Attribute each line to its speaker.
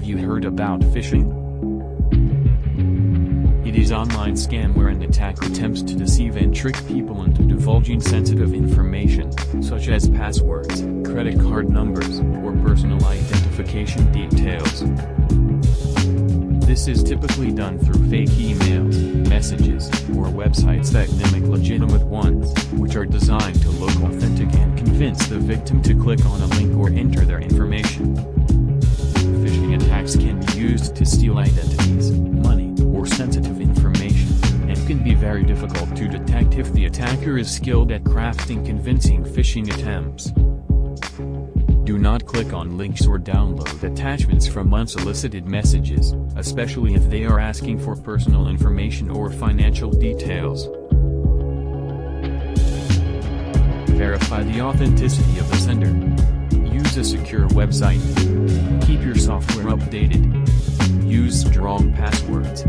Speaker 1: Have you heard about phishing? It is online scam where an attacker attempts to deceive and trick people into divulging sensitive information, such as passwords, credit card numbers, or personal identification details. This is typically done through fake emails, messages, or websites that mimic legitimate ones, which are designed to look authentic and convince the victim to click on a link or enter their information. Phishing attacks can be used to steal identities, money, or sensitive information, and can be very difficult to detect if the attacker is skilled at crafting convincing phishing attempts. Do not click on links or download attachments from unsolicited messages, especially if they are asking for personal information or financial details. Verify the authenticity of the sender. Use a secure website. Keep your software updated. Use strong passwords.